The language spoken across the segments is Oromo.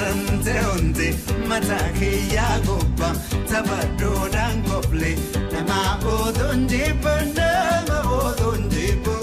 Onte matake ya gopa tabado dangople nama odonde bana odonde bo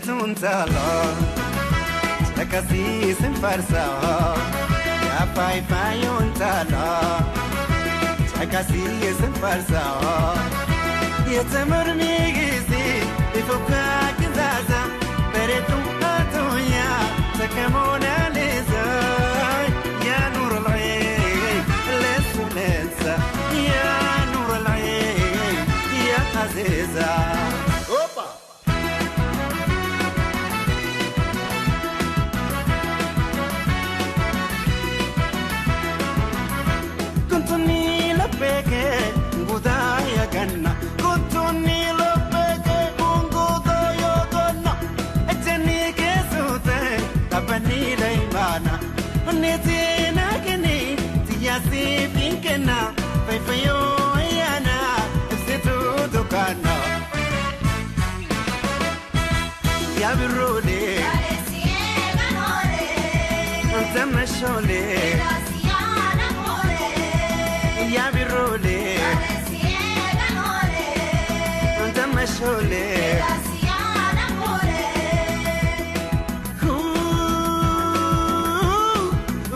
bareetuun taalaa akkasiisin farsaa yaa faayifaayoon taalaa akkasiisin farsaa yeeta mormii giisii ifuukaa kizaasa bareetuun haatooyaa takka moonaalezaa yaa nuural'ee leessu leessa yaa nuural'ee yaa azeezaa. Kuntuni lopeke ngudaya ganna kuntuni lopeke ngudaya ganna echeni kesute tapani leimana netina kini tiyasi pinkena fefayo yana setu dukana ya birode antamashole ya birole antamashole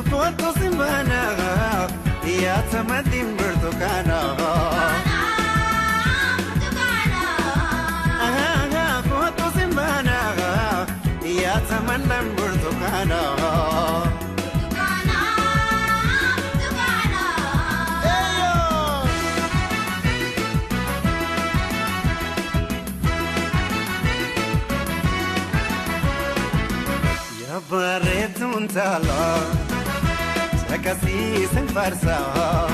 foto simbana ya tamadim bertukana foto simbana ya tamandan bertukana bareetuun taalaa akkasiisin farsaa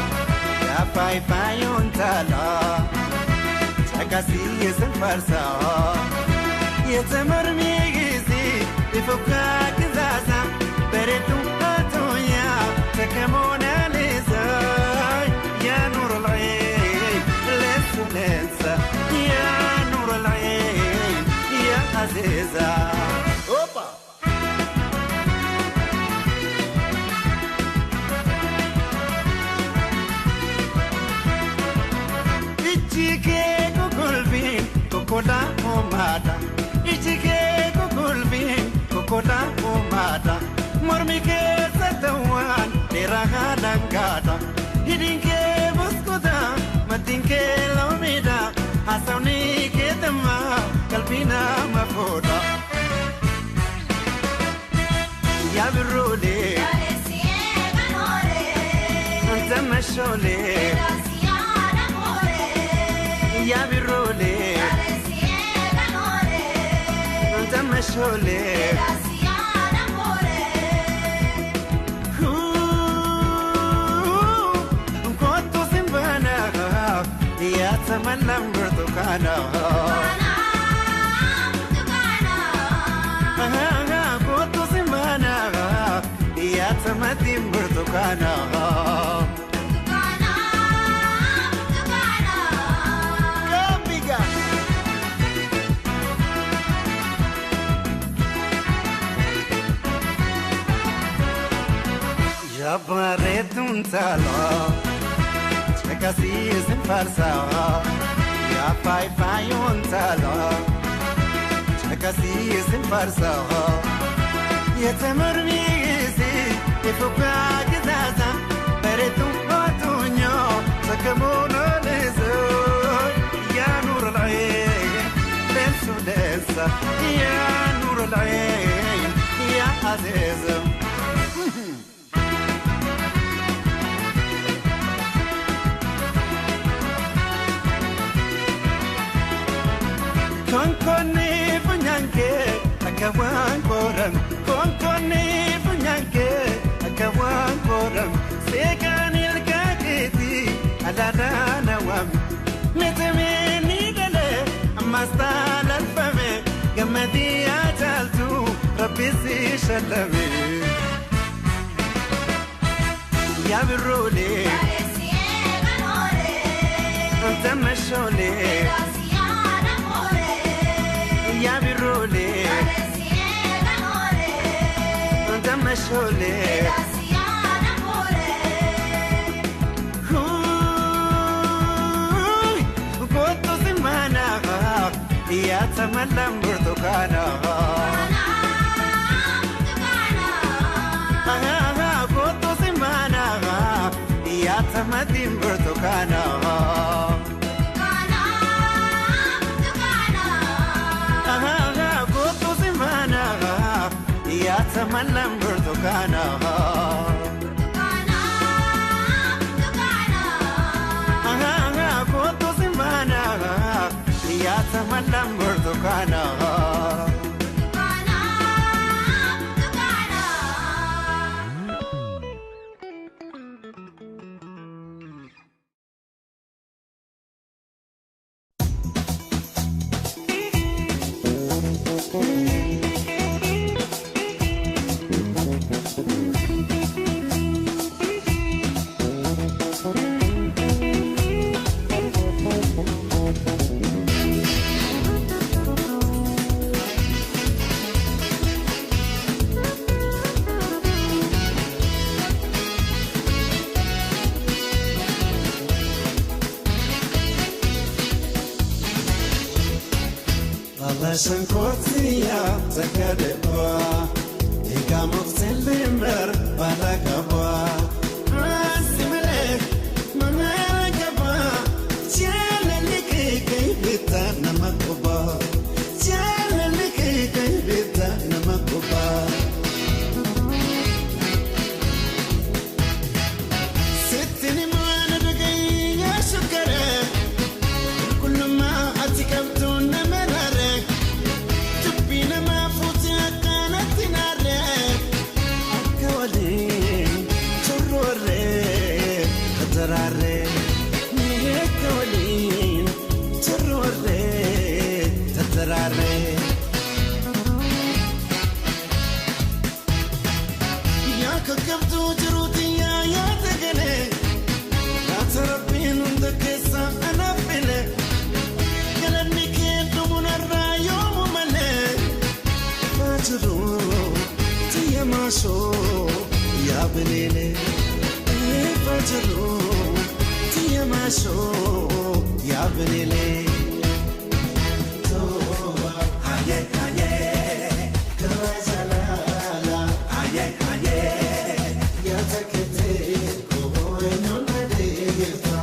yaa faayifaayoon taalaa akkasiisin farsaa yeeta mormii giisii ifuukaa kizaasa bareetuun haatooyaa takka moonaalezaa yaa nuural'ee leessu leessa yaa nuural'ee yaa azeezaa. Ichike kukulbin kokoda omada Ichike kukulbin kokoda omada Mormike satawan deraga dangada Hidinke buskuda matinke lomida Hasawni ketama kalbina mafoda Ya birole antamashole ya birole antamashole koto simbana ya tamanam bertukana koto simbana ya tamadim bertukana ya bareetuun taalaa akkasiisin farsaa yaa faayifaayoon taalaa akkasiisin farsaa yeeta mormii giisii ifuukaa kizaasa bareetuun haatooyaa takka moonaalezaa yaa nuural'ee leessu leessa yaa nuural'ee yaa azeezaa. Konkoni funyanke akawan koram konkoni funyanke akawan koram sekanil kaketi alada nawam metemeni dale amastal alfame gamadi ajaltu rabbisi shalame ya birole antamashole ya birole antamashole koto simbana يا تملم برتقانا كنت زمانا يا تمدين برتقانا كنت زمانا يا تملم برتقانا كنت زمانا يا تملم برتقانا Sankotia zakadeba ikamotselmer balakaba asimele manakaba chalelike kaybita namakoba chalelike kaybita namakoba sitini mana bagay ya shukara kullu ma atikabtu namarare So ya benele fajro tia maso ya benele to aye aye kazala aye aye ya takete ko no nadeta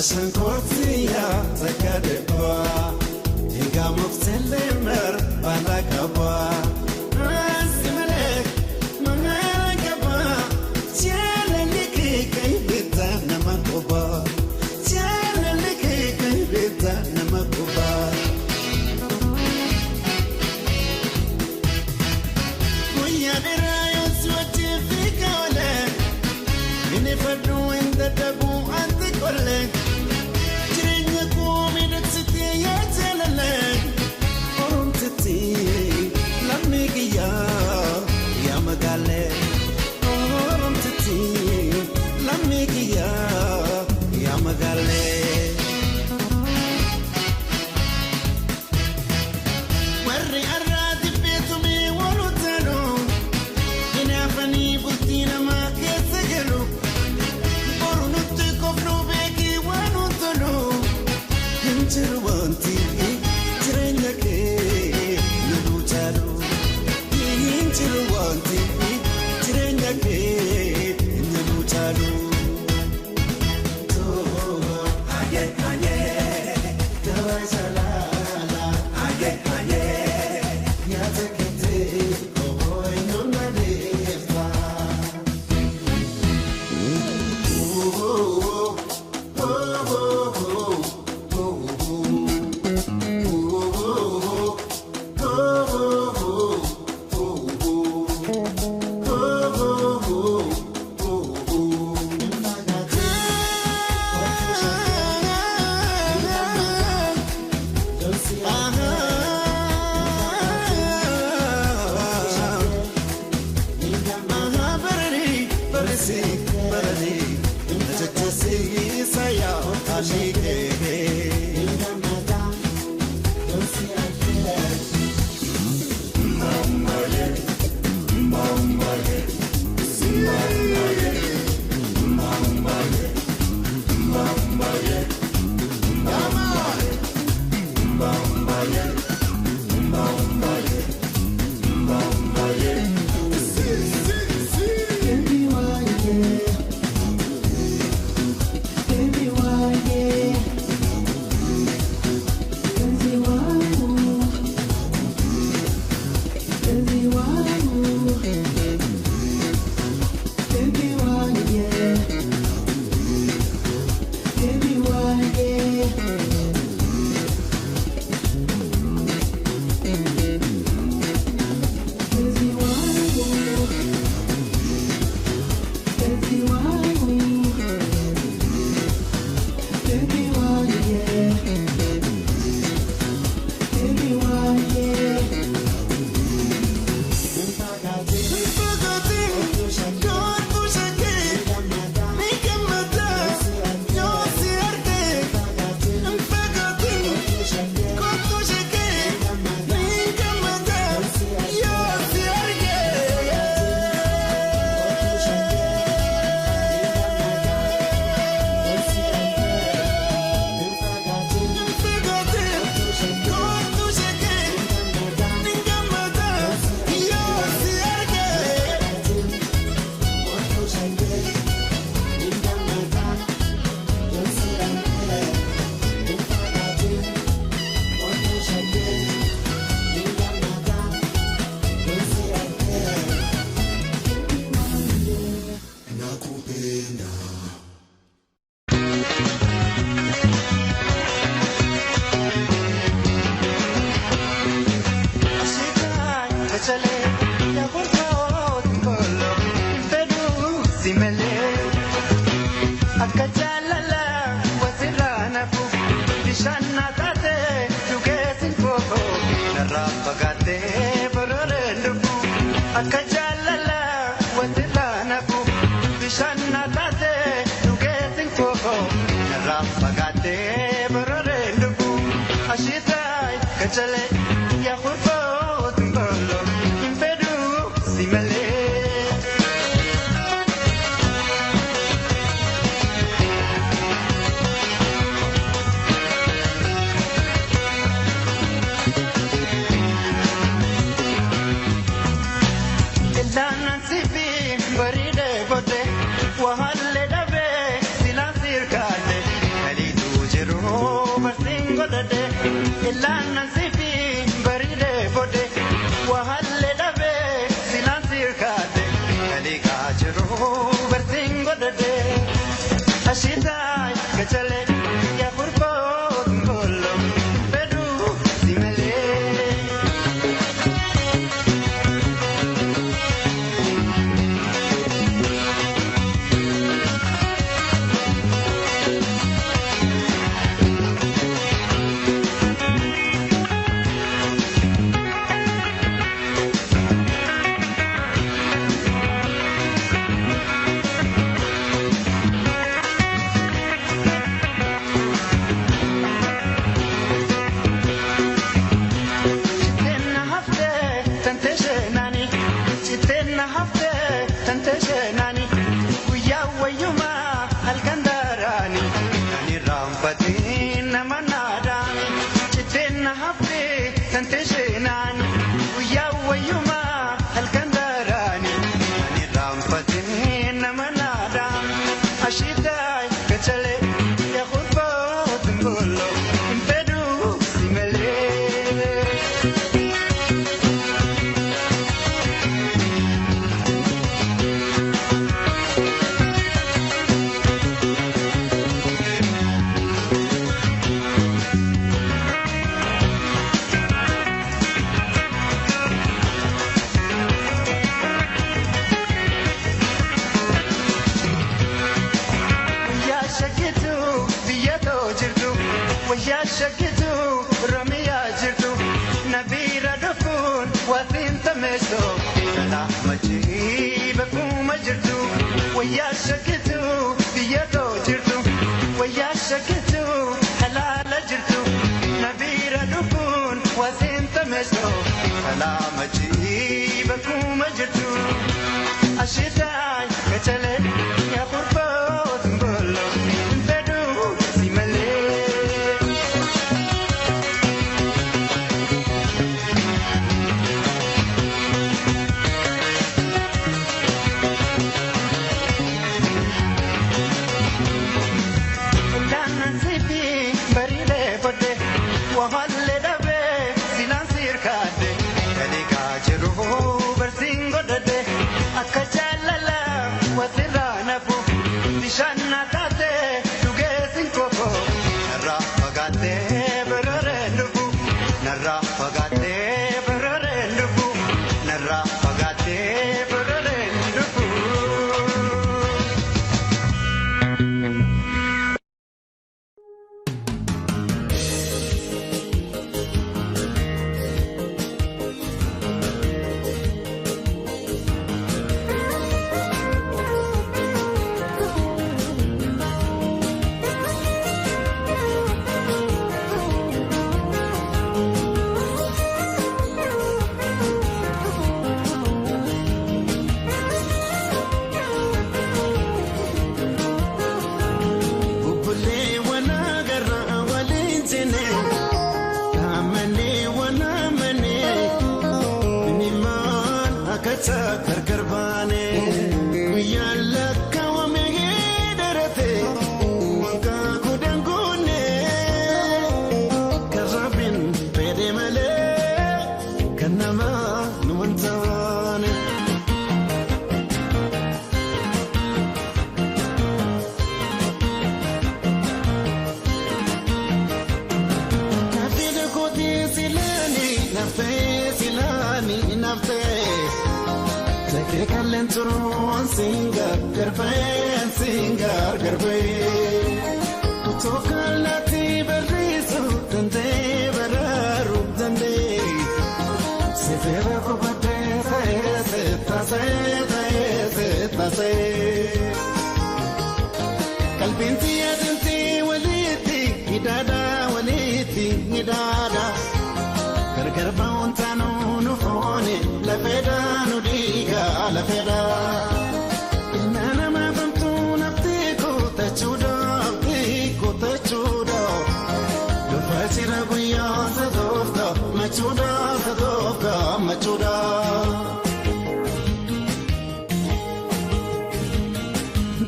Sankotia zakadeba ikamotselmer balakaba asimele manakaba chalelike kaybita namakoba chalelike kaybita namakoba Kuya derayo swati fikale inefadu inda tabu antikole ya magale orum titi lamigia ya magale warri arradi betumi walutano inafani butina ma kesegelu orunutte kofno beki wanutano hinchirwanti tirenyake nudutalo Chiruwanti, Chirenyake, Nyamutalu. Aye, aye, Kawazalala, aye, aye, Yatakete, Koboy, no Nadeva. kachale ya khufot mbolo impedu simale Elana sibi baride bote wahalle dabe silasir kade ali tujero barsingo dade Elana sibi baride bote wahalle dabe silasir kade ali kajero barsingo dade ashita kachale ya kurpo ngolo bedu simale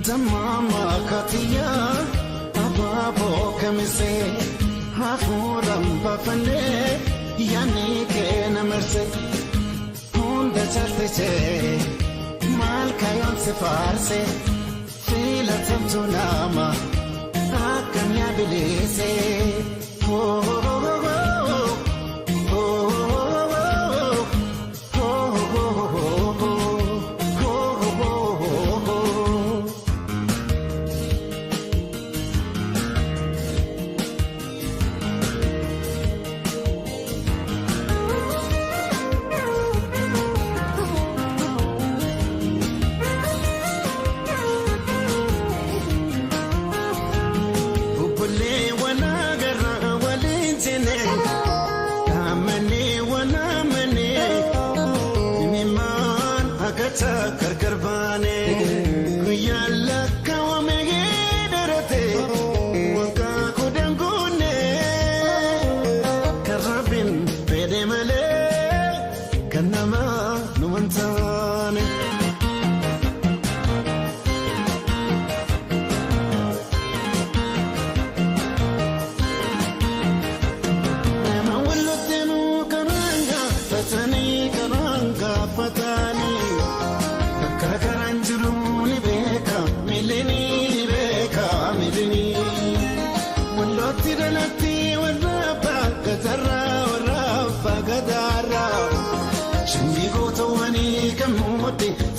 Tamama katiya ababo kamise hafuram bafane yani ke namerse honda chalte che mal kayon se farse fila tamtunama akanya bilese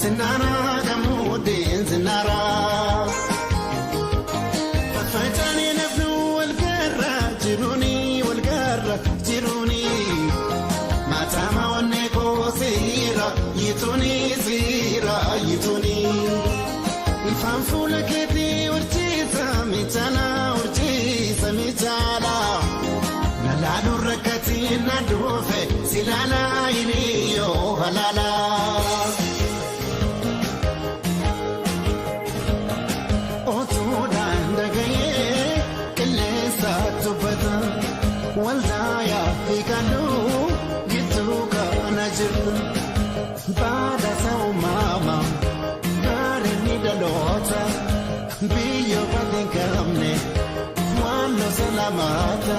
Zinara kamudi zinara Fatani nafnu walgarra jiruni Matama waneko sira yituni Fanfula keti urchisa mitala Naladu rakati nadufe silala iniyo halala Waldaya hikanu gituka najir bada sau mama gare ni dalota biyo badin kamne wano salamata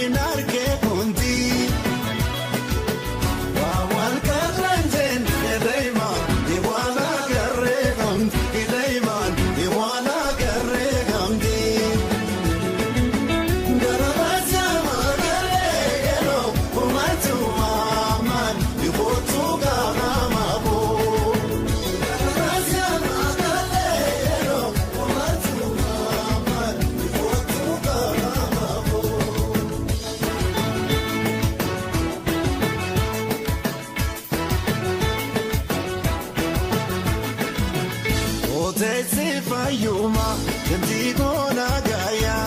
inarke kunti wawal katranjen daiman iwala garregam daiman iwala garregam di garabasa magarego umatu maman ibotu gamamo garabasa magarego umatu maman ibotu gamamo Otesi fayuma kentigona gaya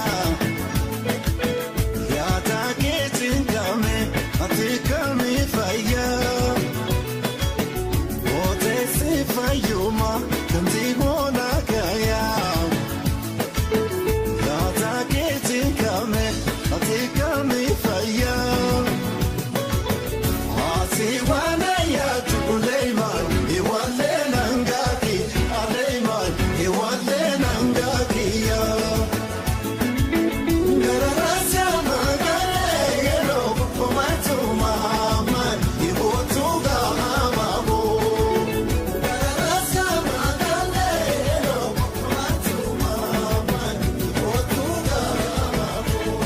yata kichingame atikami faya Otesi fayuma kentigona gaya yata kichingame atikami faya Asiwana ya tuleiman iwale nangaki aleiman iwale nangaki ya Gararasa magarego umatu maman ibotu gamamo Gararasa magarego umatu maman ibotu gamamo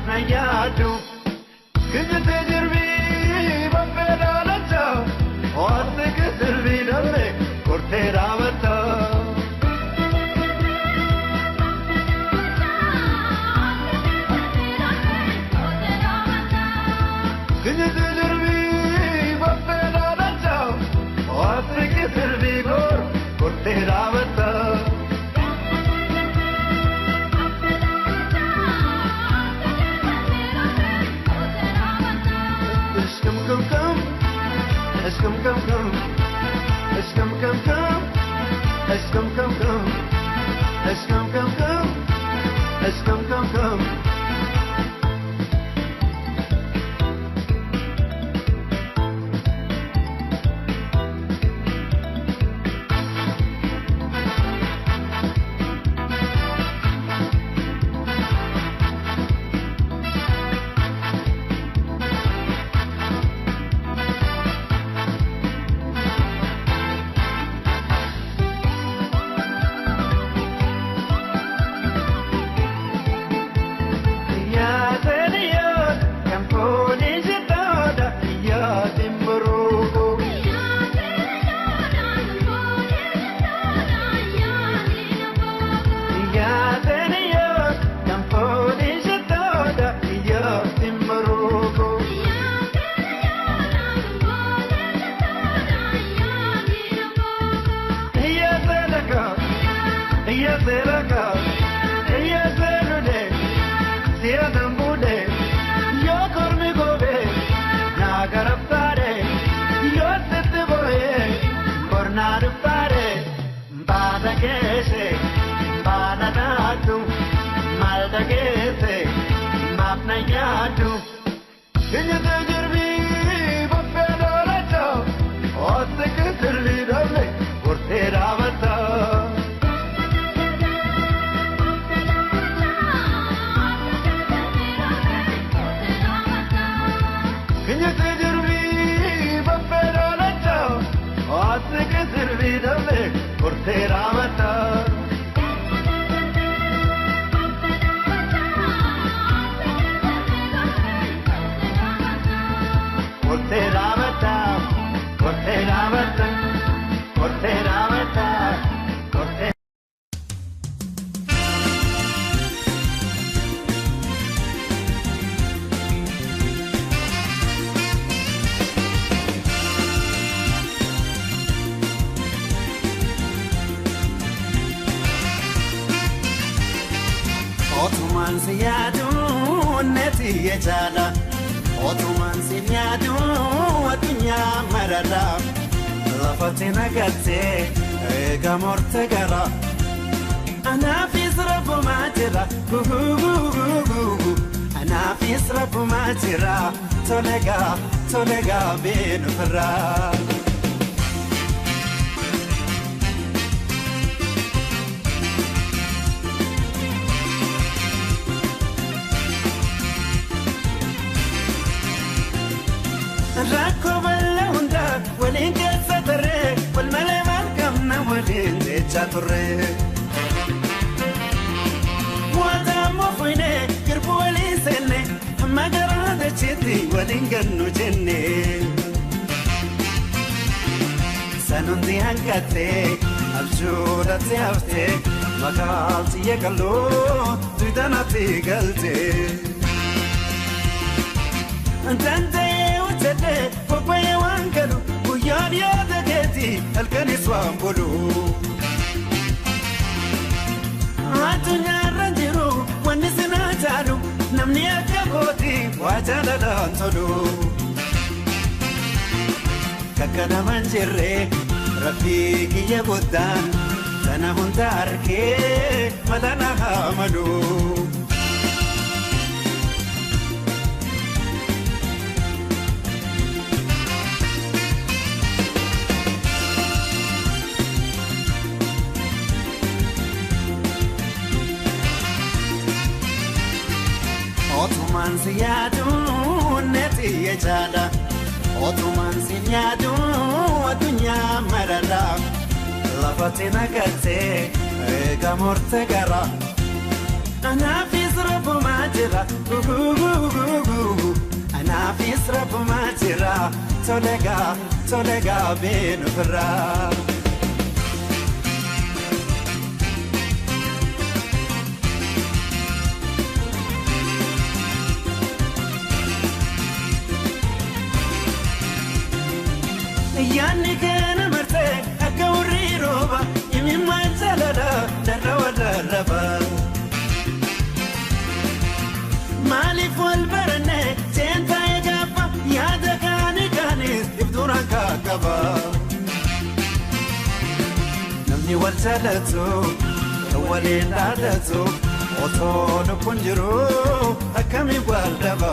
mapna yaadu Kijite jirbi babbeda lacha Oatte kisirbi dalle kurte ravata Kijite jirbi babbeda lacha Oatte kisirbi kurte ravata Come, come, come. Let's come, come, come. Let's come, come, come. Let's come, come, come. Let's come, come, come. Otuman siyadu neti yejala Otuman siyadu adunya marada Lafatina gate ega morte gara Ana fi srafu matira Ana fi srafu matira Tolega benu fara Rakko balla hunda walin keessa tarre wal malee markamna walin jecha turre Wata mofine girbu walin senne amma garaa dachiti walin gannu jenne Sanundi hanqatte abjuudhatti hafte makaalti yeekalloo tuydanatti galte Antante uchete popaye wanganu uyani yadageti alkani swambulu Atunya ranjiru wani sinatalu namni akaboti wajala dantolu Kakana manjire rafiki yabudan sana hundarke madana hamalu Otuman siyadu neti yejala Otuman siyadu adunya marada Lafatina gate ega morte gara Ana fi srafu matira anafis rabu matira tolega benufra Yani kana marte akawri roba imi manzalada darwa Mali fol barne tenta yagapa yada kani ibdura kakaba Namni walsalatu wali nadatu oton kunjuru akami waldaba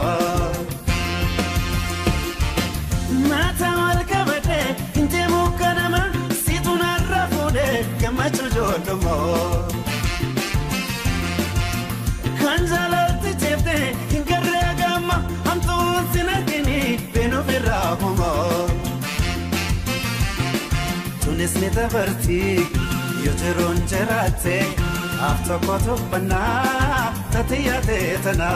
Mata walkabate inte mukanama situna rafude kamachu jodomo Kanjalati chefte inkaragama amtu sinakini beno firahuma Tunis nitabarti yoteron cherate after koto bana tatiyate tana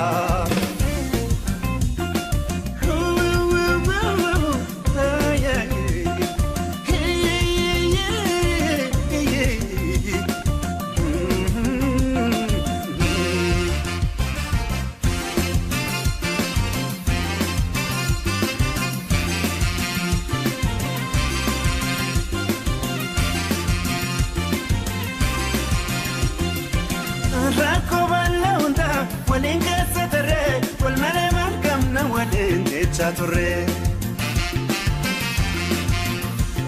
Chaturre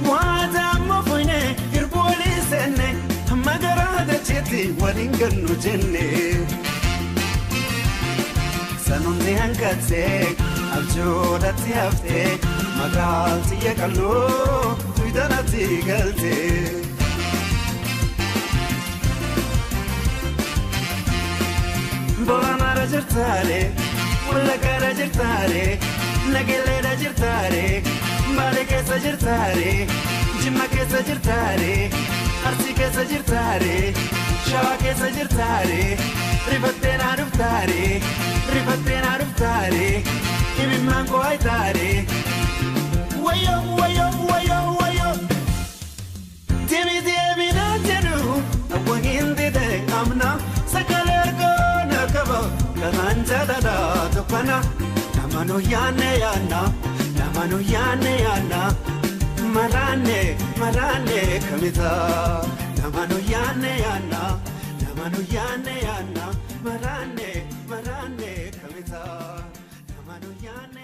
Wada mofine irboli senne magara da cheti walinganu jenne Sanundi hankatse aljoda tiafte magal tiyakalo tuidana tigalte Bolana rajirtare wala kara jirtare Nagele da jirtare, male che sa jirtare, Jimma che sa jirtare, Arsi che sa jirtare, Shawa che sa jirtare, rifattena ruftare, e mi manco aitare. Wayo, Timi na jenu, Awagindi de amna, Sakalergo nakabo, Kahanja da topana. Namano yana marane kamita Namano yana marane kamita Namano yana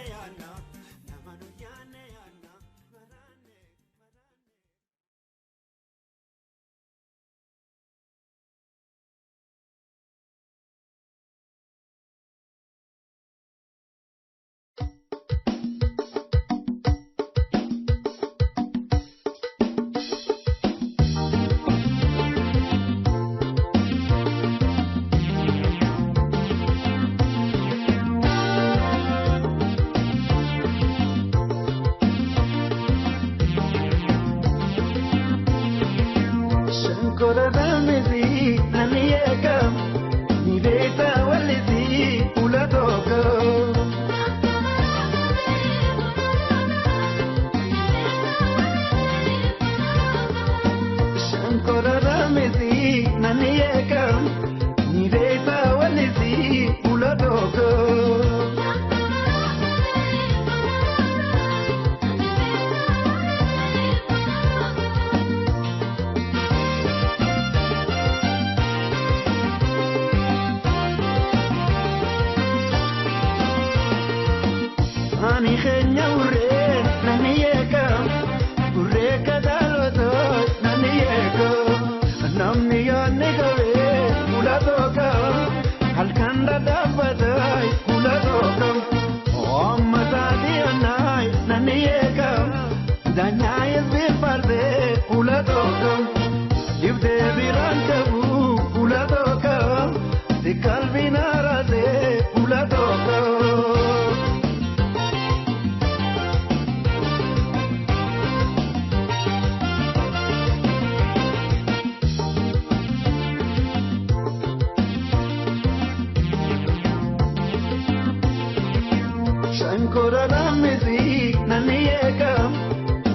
Shankora Ramisi, Nanieka,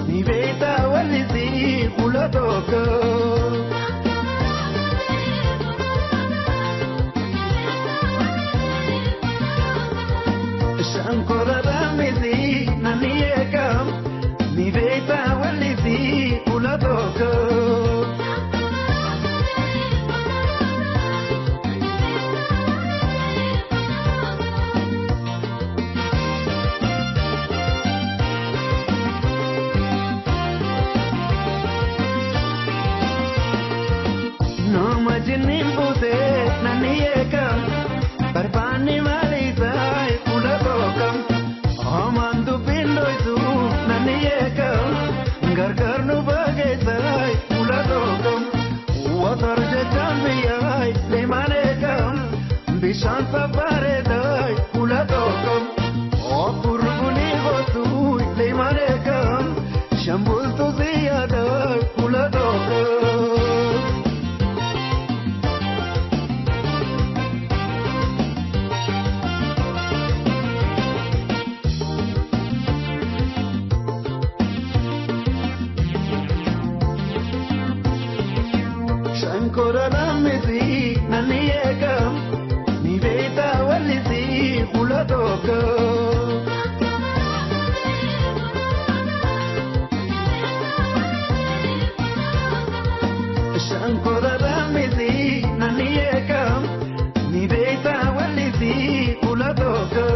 Niveta Walisi, Ulatoko. Shankora Ramisi, Nanieka, Niveta Walisi, Ulatoko. Nimbude naniekam barbani malizai ulabokam amandu bindoizu naniekam gargarnu bagezai ulabokam watarje jamiyai lemanekam bishan sabaredai ulabokam apurguni gotu lemanekam shambul tu ziyadai ulabokam Koranamisi nanieka niveta walisi ulatoko Shankoranamisi nanieka niveta walisi ulatoko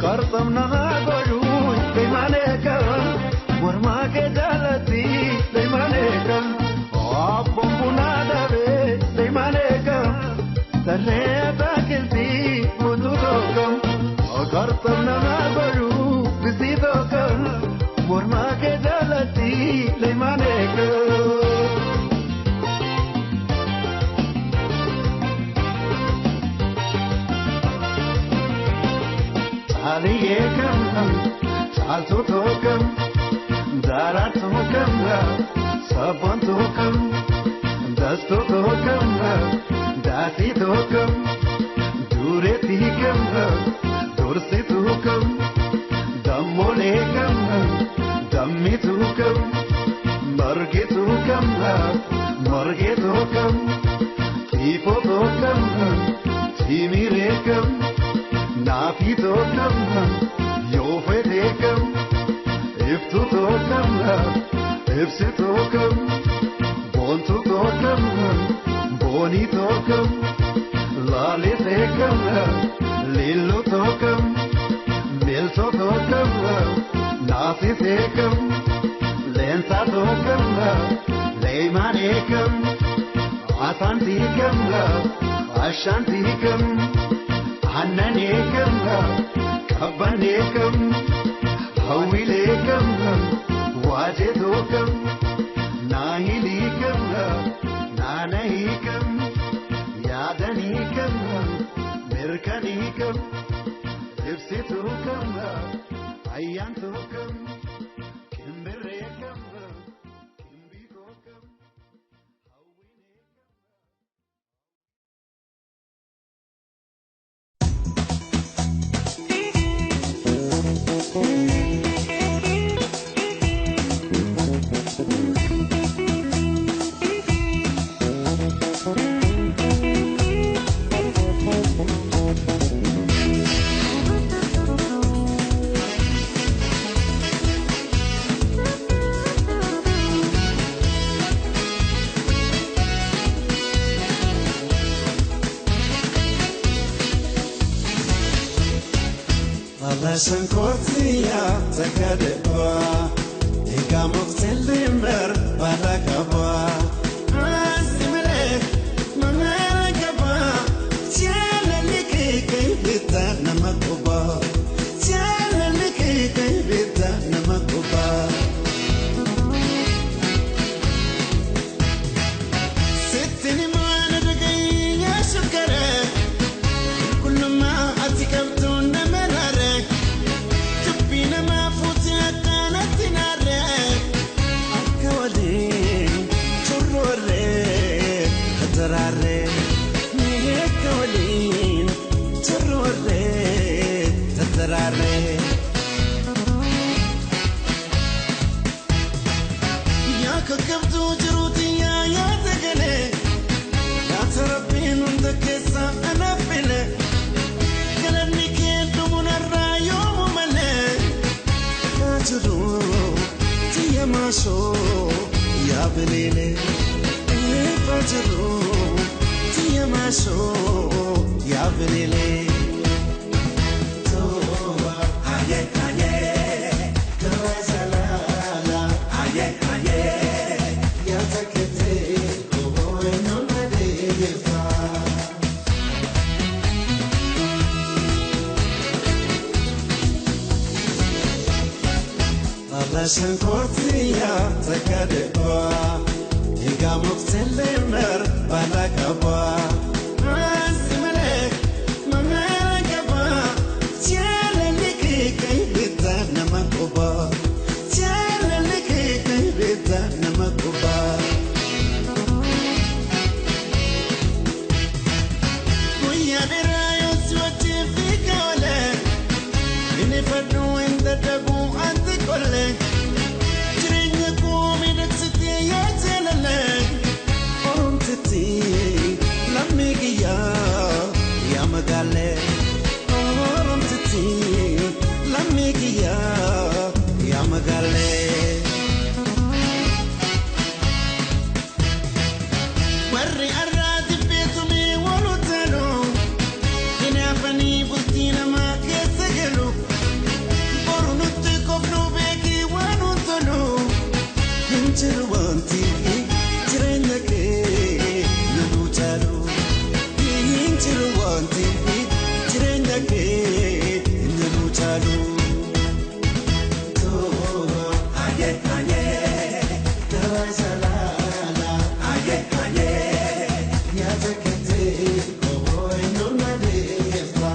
Kartam namagoru lemanekam warma ke jalati lemanekam apom bunadave lemanekam tareta kelti mudukam kartam namagoru bisidokam warma ke jalati lemanekam Aliyekam, saltokam, daratokam, sabantokam, dastokam, dasitokam, duretikam, dursitokam, dammolekam, dammitokam, margetokam, margetokam, tipotokam, timirekam. Nafitokam, yofetekam, iftutokam, ifsitokam, bontutokam, bonitokam, lalitekam, lillutokam, miltotokam, nasitekam, lensatokam, leimanekam, asantikam, ashantikam. Annanekam, kabbanekam, hawilekam, wajedokam, nahilikam, nanahikam, yadanekam, mirkanekam, lipsitokam, ayantokam, kimbirekam, kimbitokam. Sankotia takadeba ikamoxelimber balakaba asimele mamelakaba chalelike kibita namakoba chalelike kibita namakoba تتراري ميك ولين تروري تتراري يا كبدو جروتي يا تقلي يا تربين عندك أنا فيلي كلامي كنت من الرايو مملي فاجرو تيا ماشو يا بليلي فاجرو تيا ماشو يا بليلي توبا هاي هاي توبا زلالا هاي هاي يا تكتي كوبوي نونادي عشان كورتيا تكادبا يقا مفتلمر بلا كبا ملك ما كبا تيالك كي بدنا مكوبا تيالك كي بدنا مكوبا ويا برايو سوتي في كولك إني فدو انت تبو أنت كلك يا مقالي رمتتي لميك يا مقالي وري الراتب بيتمي ولوتلو هنا فني بستينا ما كسجلو برنوتي كفلو بيكي ونوتلو انتر وانتي ترينك نلوتلو Wanti jirenya ke nyaluchalu to aye aye tawazalala aye aye yatakete koboy nonadeva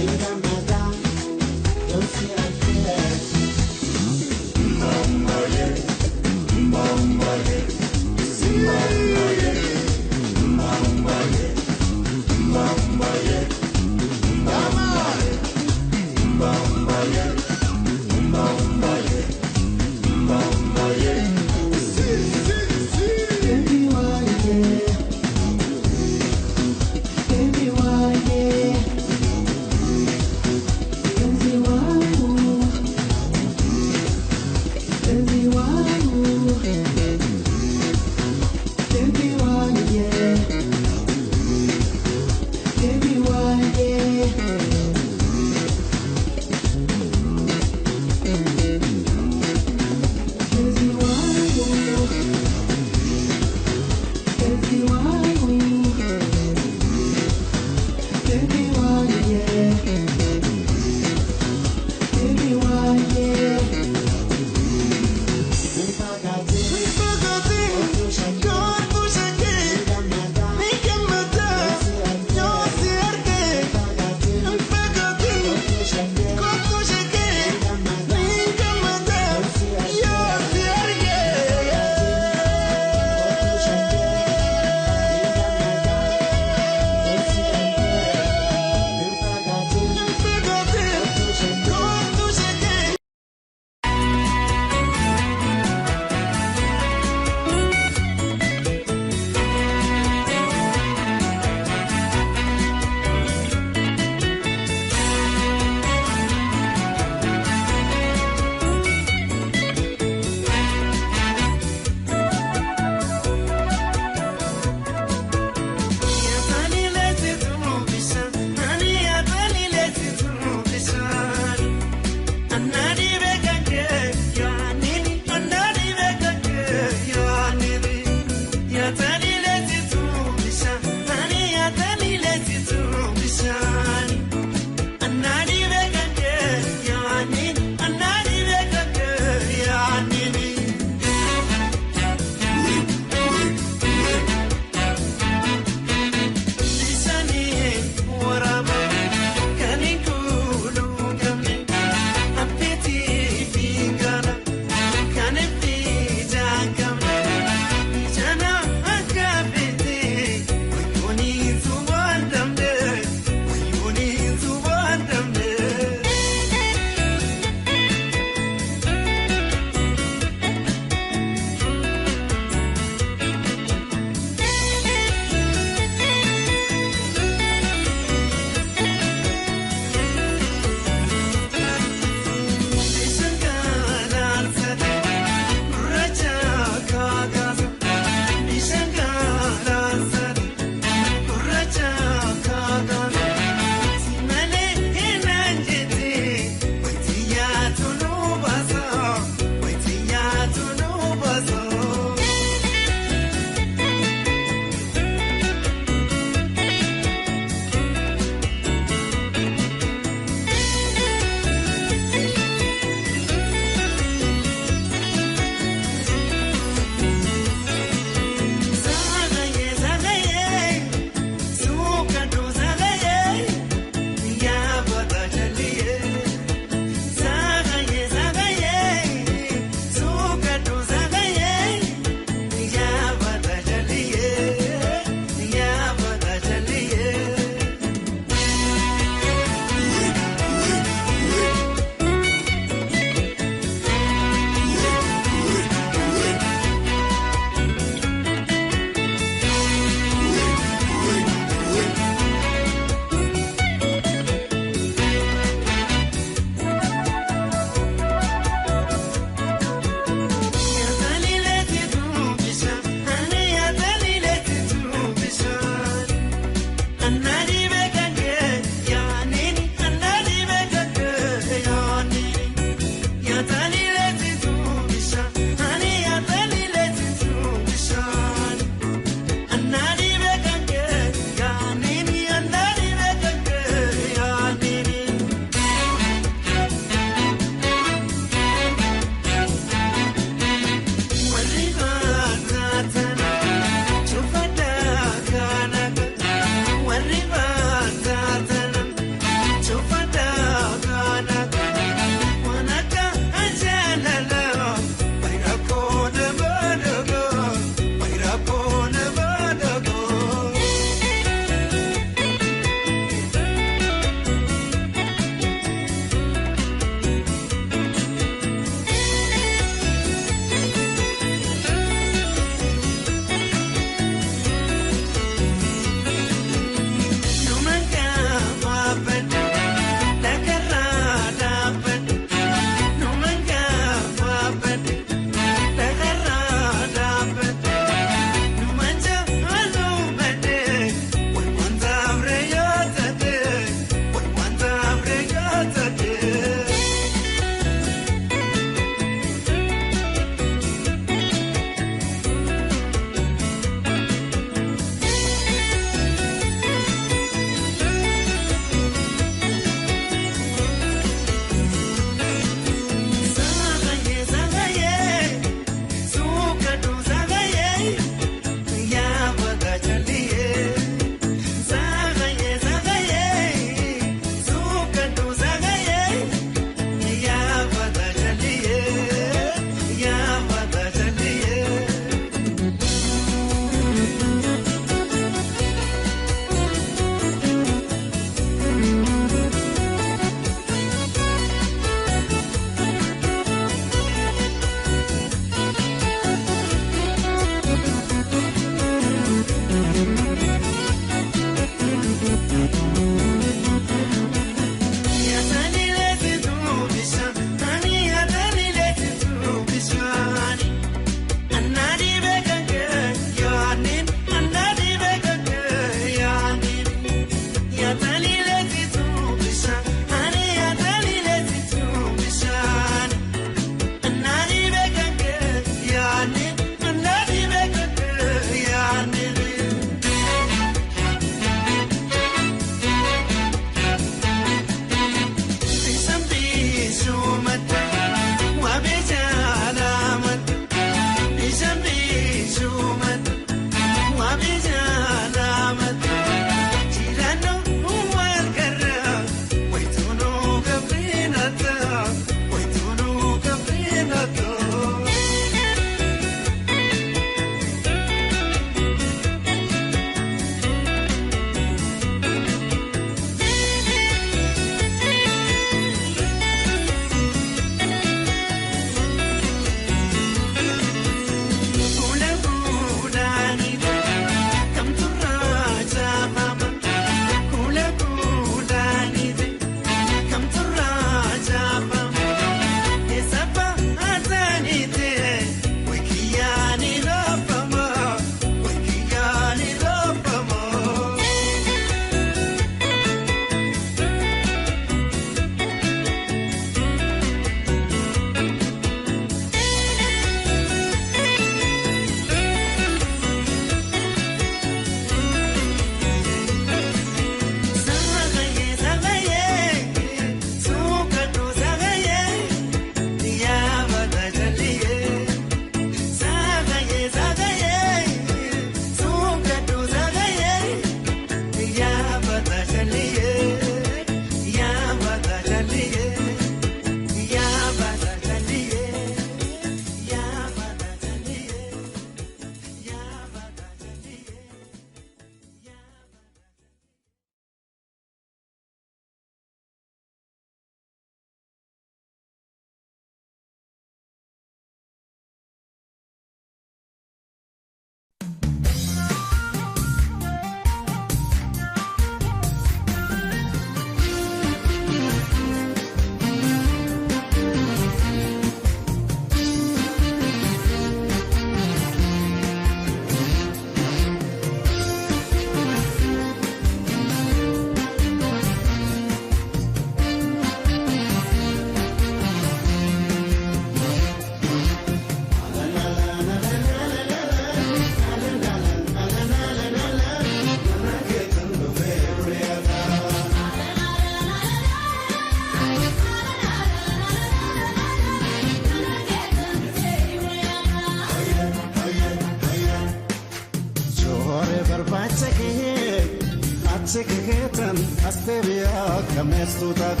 keetan asteebiyaa kameessutaaf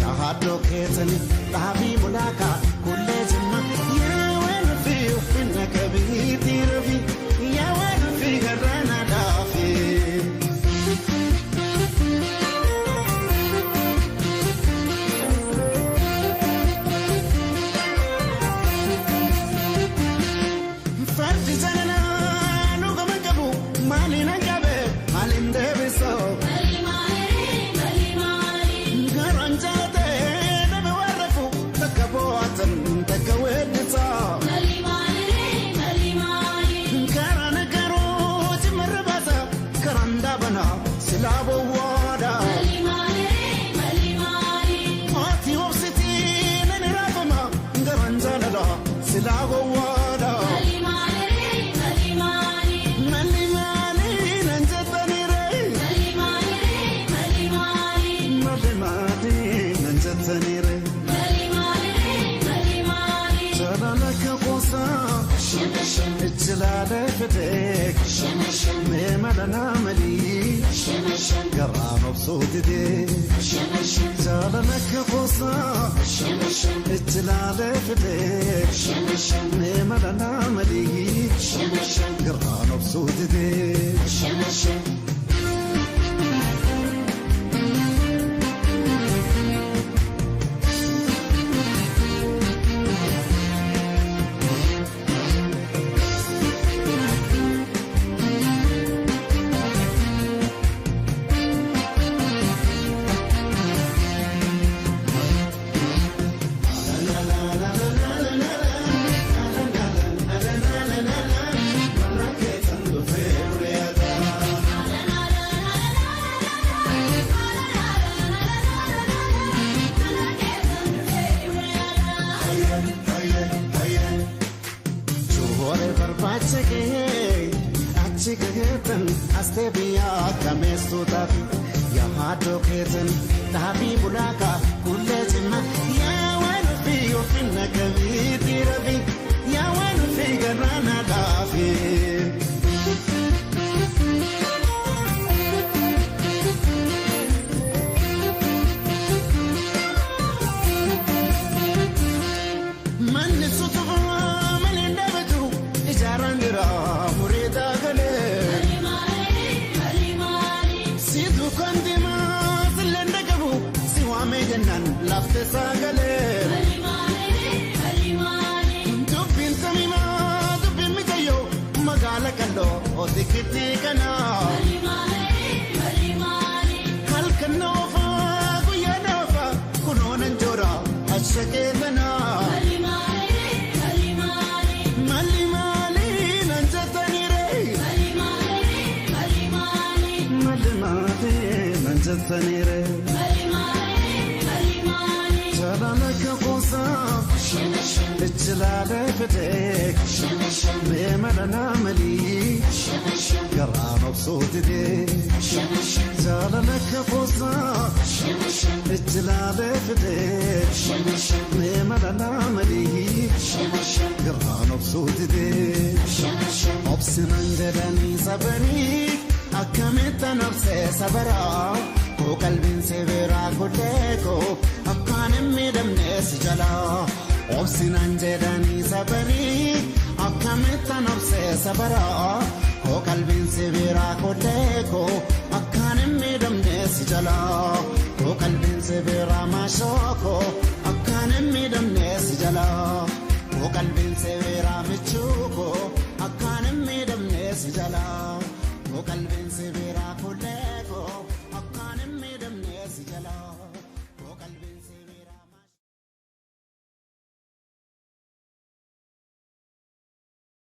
yaadoo keetan dhaabii mulaakaa kullee jimma yaawwan fi finna kabiitii rafi yaawwan fi garraana dhaafi. لالفتك ميملنا ملي قرام بصوتك زالنك قصة اتلالفتك ميملنا ملي قرام بصوتك asteebiyaa kameessutaaf yaadoo keetan dhaabii mulaakaa kullee jimma yaawwan fi finna kabiitii rafi yaawwan fi garraana dhaafi. manni sutuufaa malee dhaabatu ijaaraan jira muriitaa galee. lafte sagale dubbin samima dubbin mitayo magala kallo osikiti kana halkanofa guyanofa kunonan jora ashaketana mali mali nanjatanire mali mali nanjatanire زالنك قصة اتلالفتك ميملنا ملي قرام بصوتك زالنك قصة اتلالفتك ميملنا ملي قرام بصوتك أبسنا جلني صبري أكملت نفسي صبرا وقلبي سبرا كلكو أكان ميدم ناس جلا أبسنا جلني صبري أكملت نفسي صبرا وقلبي سبرا كلكو أكان ميدم ناس جلا وقلبي سبرا ما شوكو أكان ميدم ناس جلا وقلبي سبرا متشوكو أكان ميدم ناس جلا وقلبي سبرا كلكو أكان ميدم ناس جلا